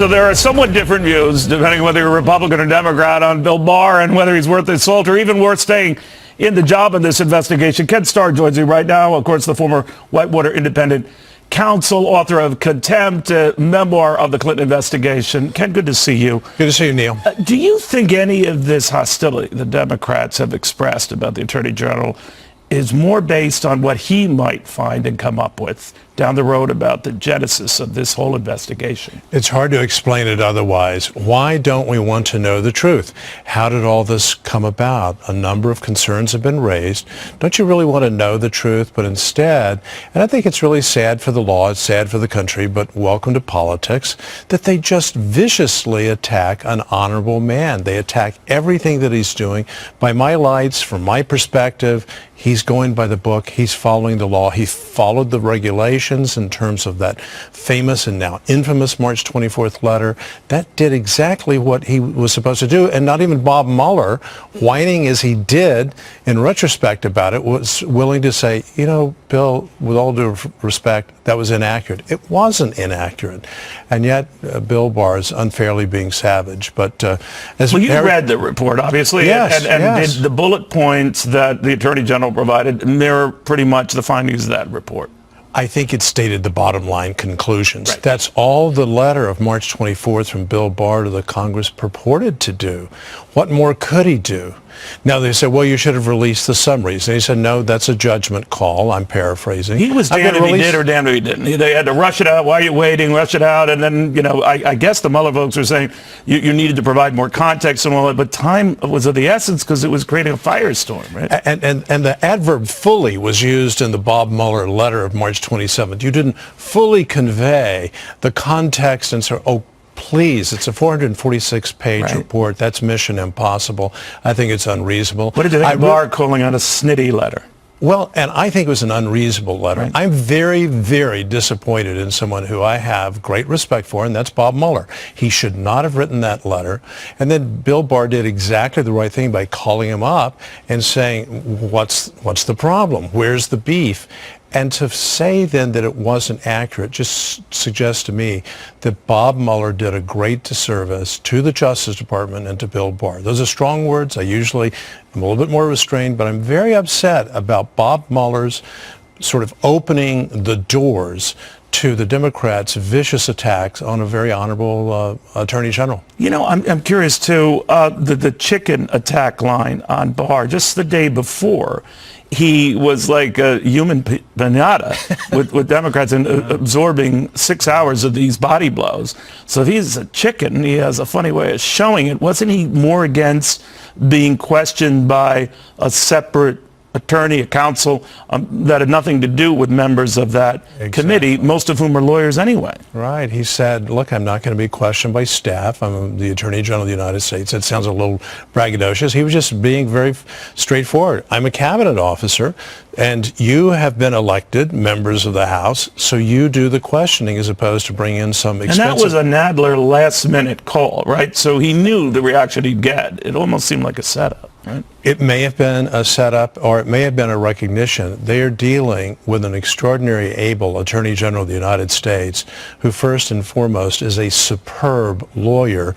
So there are somewhat different views, depending on whether you're a Republican or Democrat, on Bill Barr and whether he's worth his salt or even worth staying in the job in this investigation. Ken Starr joins me right now, of course, the former Whitewater Independent Counsel, author of Contempt, memoir of the Clinton investigation. Ken, good to see you. Good to see you, Neil. Do you think any of this hostility the Democrats have expressed about the Attorney General is more based on what he might find and come up with down the road about the genesis of this whole investigation? It's hard to explain it otherwise. Why don't we want to know the truth? How did all this come about? A number of concerns have been raised. Don't you really want to know the truth? But instead, and I think it's really sad for the law, it's sad for the country, but welcome to politics, that they just viciously attack an honorable man. They attack everything that he's doing. By my lights, from my perspective, he's going by the book. He's following the law. He followed the regulations in terms of that famous and now infamous March 24th letter. That did exactly what he was supposed to do. And not even Bob Mueller, whining as he did in retrospect about it, was willing to say, you know, Bill, with all due respect, that was inaccurate. It wasn't inaccurate. And yet, Bill Barr is unfairly being savage. But as well, you read the report, obviously, yes, and yes. The bullet points that the Attorney General provided mirror pretty much the findings of that report. I think it stated the bottom line conclusions. Right. That's all the letter of March 24th from Bill Barr to the Congress purported to do. What more could he do? Now, they said, well, you should have released the summaries. And he said, no, that's a judgment call. I'm paraphrasing. He was damned if he did or damned if he didn't. They had to rush it out. Why are you waiting? Rush it out. And then, you know, I guess the Mueller folks were saying you needed to provide more context and all that. But time was of the essence because it was creating a firestorm, right? And the adverb fully was used in the Bob Mueller letter of March 27th. You didn't fully convey the context and so, oh, please, it's a 446-page report. That's mission impossible. I think it's unreasonable. What did you think of Barr calling it a snitty letter? Well, and I think it was an unreasonable letter. Right. I'm very, very disappointed in someone who I have great respect for, and that's Bob Mueller. He should not have written that letter. And then Bill Barr did exactly the right thing by calling him up and saying, what's the problem? Where's the beef? And to say then that it wasn't accurate just suggests to me that Bob Mueller did a great disservice to the Justice Department and to Bill Barr. Those are strong words. I usually am a little bit more restrained, but I'm very upset about Bob Mueller's sort of opening the doors to the Democrats' vicious attacks on a very honorable Attorney General. You know, I'm curious, too, the chicken attack line on Barr, just the day before, he was like a human pinata with Democrats and absorbing 6 hours of these body blows. So if he's a chicken, he has a funny way of showing it. Wasn't he more against being questioned by a separate attorney, a counsel, that had nothing to do with members of that committee, most of whom are lawyers anyway? Right. He said, look, I'm not going to be questioned by staff. I'm the Attorney General of the United States. It sounds a little braggadocious. He was just being very straightforward. I'm a cabinet officer, and you have been elected members of the House, so you do the questioning as opposed to bring in some expensive... And that was a Nadler last-minute call, right? So he knew the reaction he'd get. It almost seemed like a setup, right? It may have been a setup, or it may have been a recognition. They are dealing with an extraordinary able Attorney General of the United States who first and foremost is a superb lawyer.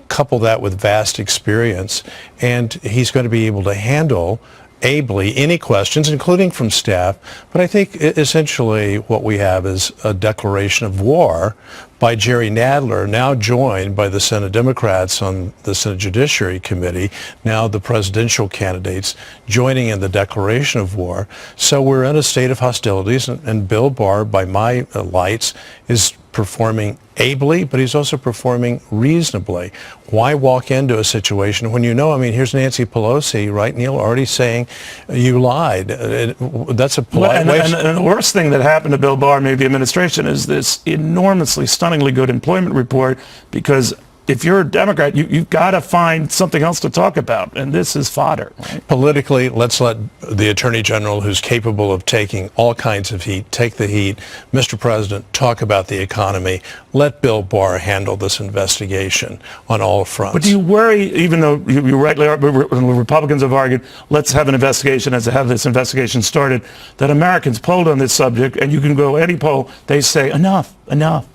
Couple that with vast experience, and he's going to be able to handle ably any questions, including from staff. But I think essentially what we have is a declaration of war by Jerry Nadler, now joined by the Senate Democrats on the Senate Judiciary Committee, now the presidential candidates joining in the declaration of war. So we're in a state of hostilities, and Bill Barr, by my lights, is performing ably, but he's also performing reasonably. Why walk into a situation when you know, I mean, here's Nancy Pelosi, right, Neil, already saying you lied. That's a polite way. And the worst thing that happened to Bill Barr, maybe the administration, is this enormously, stunningly good employment report, because if you're a Democrat, you've got to find something else to talk about, and this is fodder. Right? Politically, let's let the Attorney General, who's capable of taking all kinds of heat, take the heat. Mr. President, talk about the economy. Let Bill Barr handle this investigation on all fronts. But do you worry, even though you rightly are, Republicans have argued, let's have an investigation, as to have this investigation started, that Americans polled on this subject, and you can go any poll, they say, enough, enough.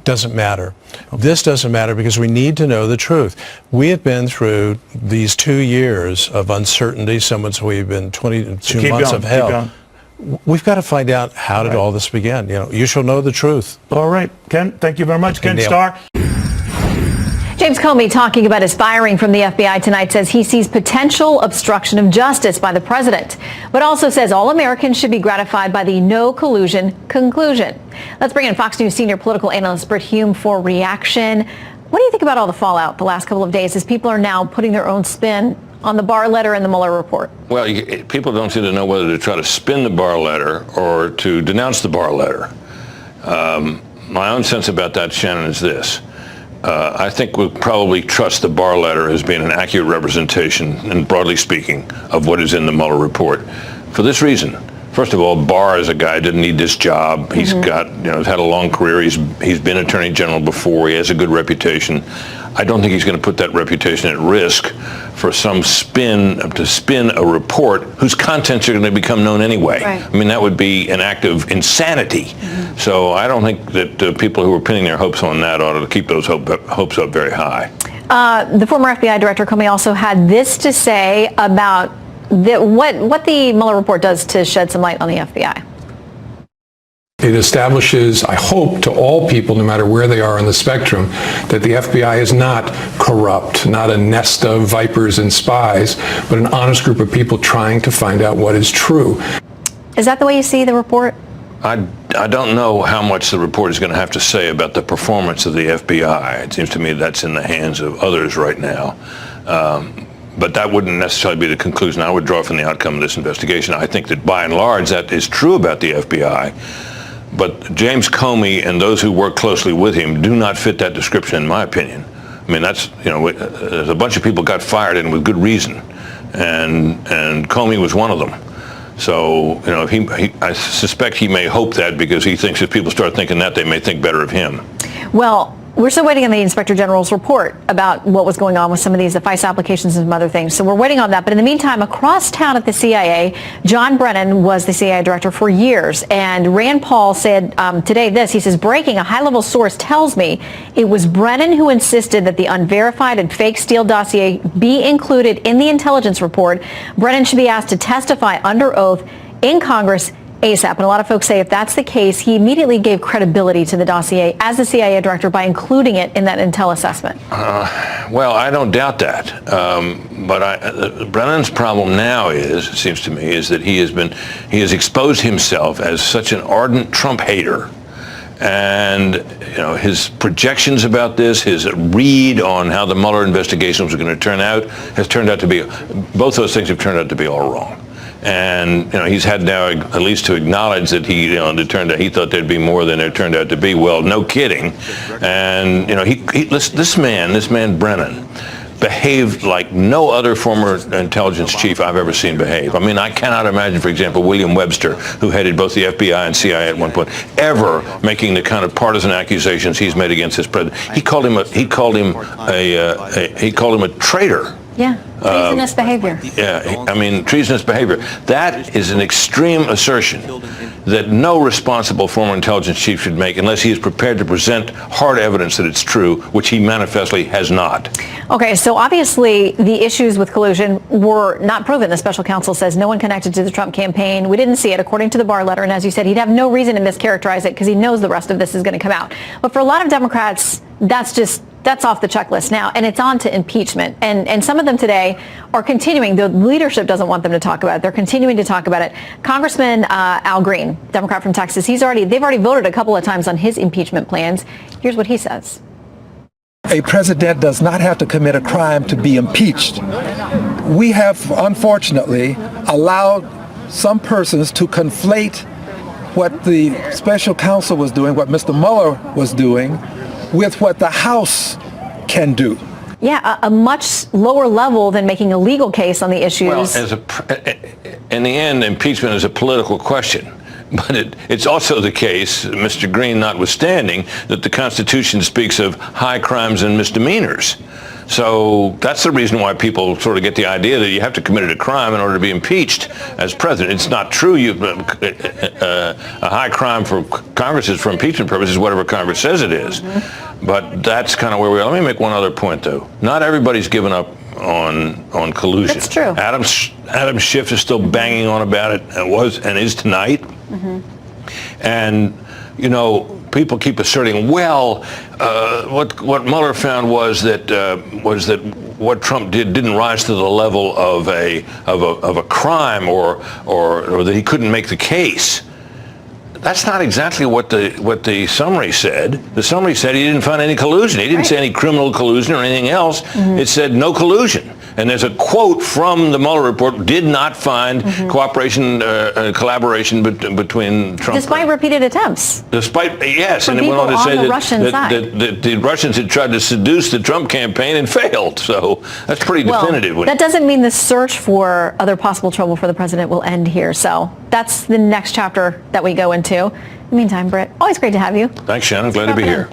Doesn't matter. This doesn't matter because we need to know the truth. We have been through these 2 years of uncertainty. Some would say we've been 22 months of hell. We've got to find out how did all this begin. You know, you shall know the truth. All right, Ken, thank you very much. Ken Starr. James Comey, talking about his firing from the FBI tonight, says he sees potential obstruction of justice by the president, but also says all Americans should be gratified by the no collusion conclusion. Let's bring in Fox News senior political analyst Brit Hume for reaction. What do you think about all the fallout the last couple of days as people are now putting their own spin on the Barr letter and the Mueller report? Well, people don't seem to know whether to try to spin the Barr letter or to denounce the Barr letter. My own sense about that, Shannon, is this. I think we'll probably trust the Barr letter as being an accurate representation, and broadly speaking, of what is in the Mueller report. For this reason. First of all, Barr is a guy who didn't need this job. He's got, he's had a long career. He's been Attorney General before. He has a good reputation. I don't think he's going to put that reputation at risk for some to spin a report whose contents are going to become known anyway. Right. I mean, that would be an act of insanity. So I don't think that people who are pinning their hopes on that ought to keep those hopes up very high. The former FBI Director Comey also had this to say about what the Mueller report does to shed some light on the FBI. It establishes, I hope, to all people, no matter where they are on the spectrum, that the FBI is not corrupt, not a nest of vipers and spies, but an honest group of people trying to find out what is true. Is that the way you see the report? I don't know how much the report is going to have to say about the performance of the FBI. It seems to me that's in the hands of others right now. But that wouldn't necessarily be the conclusion I would draw from the outcome of this investigation. I think that by and large that is true about the FBI. But James Comey and those who work closely with him do not fit that description, in my opinion. I mean, that's, there's a bunch of people got fired and with good reason. And Comey was one of them. So, I suspect he may hope that because he thinks if people start thinking that, they may think better of him. Well, we're still waiting on the Inspector General's report about what was going on with some of these FISA applications and some other things. So we're waiting on that. But in the meantime, across town at the CIA, John Brennan was the CIA director for years. And Rand Paul said today this. He says, breaking, a high-level source tells me it was Brennan who insisted that the unverified and fake Steele dossier be included in the intelligence report. Brennan should be asked to testify under oath in Congress ASAP. And a lot of folks say if that's the case, he immediately gave credibility to the dossier as the CIA director by including it in that intel assessment. Well, I don't doubt that. But Brennan's problem now is, it seems to me, is that he has exposed himself as such an ardent Trump hater. And his projections about this, his read on how the Mueller investigation was going to turn out, has turned out to be, both those things have turned out to be all wrong. And he's had now at least to acknowledge that it turned out he thought there'd be more than there turned out to be. Well, no kidding. And this man Brennan behaved like no other former intelligence chief I've ever seen behave. I mean, I cannot imagine, for example, William Webster, who headed both the FBI and CIA at one point, ever making the kind of partisan accusations he's made against his president. He called him a traitor. Yeah, treasonous behavior. Yeah, I mean, treasonous behavior. That is an extreme assertion that no responsible former intelligence chief should make unless he is prepared to present hard evidence that it's true, which he manifestly has not. Okay, so obviously the issues with collusion were not proven. The special counsel says no one connected to the Trump campaign. We didn't see it according to the Barr letter. And as you said, he'd have no reason to mischaracterize it because he knows the rest of this is going to come out. But for a lot of Democrats, that's off the checklist now, and it's on to impeachment. And some of them today are continuing. The leadership doesn't want them to talk about it. They're continuing to talk about it. Congressman Al Green, Democrat from Texas, they've already voted a couple of times on his impeachment plans. Here's what he says. A president does not have to commit a crime to be impeached. We have, unfortunately, allowed some persons to conflate what the special counsel was doing, what Mr. Mueller was doing, with what the House can do. Yeah, a much lower level than making a legal case on the issues. Well, in the end, impeachment is a political question. But it's also the case, Mr. Green notwithstanding, that the Constitution speaks of high crimes and misdemeanors. So that's the reason why people sort of get the idea that you have to commit a crime in order to be impeached as president. It's not true. A high crime for Congress is for impeachment purposes, whatever Congress says it is. But that's kind of where we are. Let me make one other point, though. Not everybody's given up on collusion. That's true. Adam Schiff is still banging on about it, and was and is tonight. And you know, people keep asserting, well, what Mueller found was that what Trump did didn't rise to the level of a crime, or that he couldn't make the case. That's not exactly what the summary said. The summary said he didn't find any collusion. He didn't say any criminal collusion or anything else. It said no collusion. And there's a quote from the Mueller report: did not find cooperation, collaboration between Trump. Despite repeated attempts. Despite, yes, From and it went on to people say on the Russian side. that the Russians had tried to seduce the Trump campaign and failed. So that's pretty definitive. That doesn't mean the search for other possible trouble for the president will end here. So that's the next chapter that we go into. In the meantime, Britt, always great to have you. Thanks, Shannon. Glad to be here.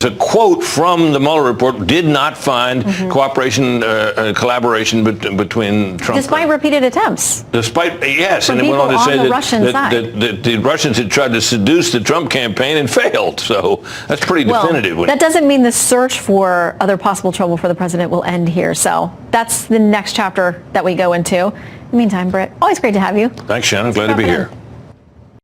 A quote from the Mueller report: did not find cooperation, collaboration between Trump. Despite repeated attempts. Despite, yes, From and it went on to people say on the Russian side. that the Russians had tried to seduce the Trump campaign and failed. So that's pretty definitive. That doesn't mean the search for other possible trouble for the president will end here. So that's the next chapter that we go into. In the meantime, Britt, always great to have you. Thanks, Shannon. Glad to be here.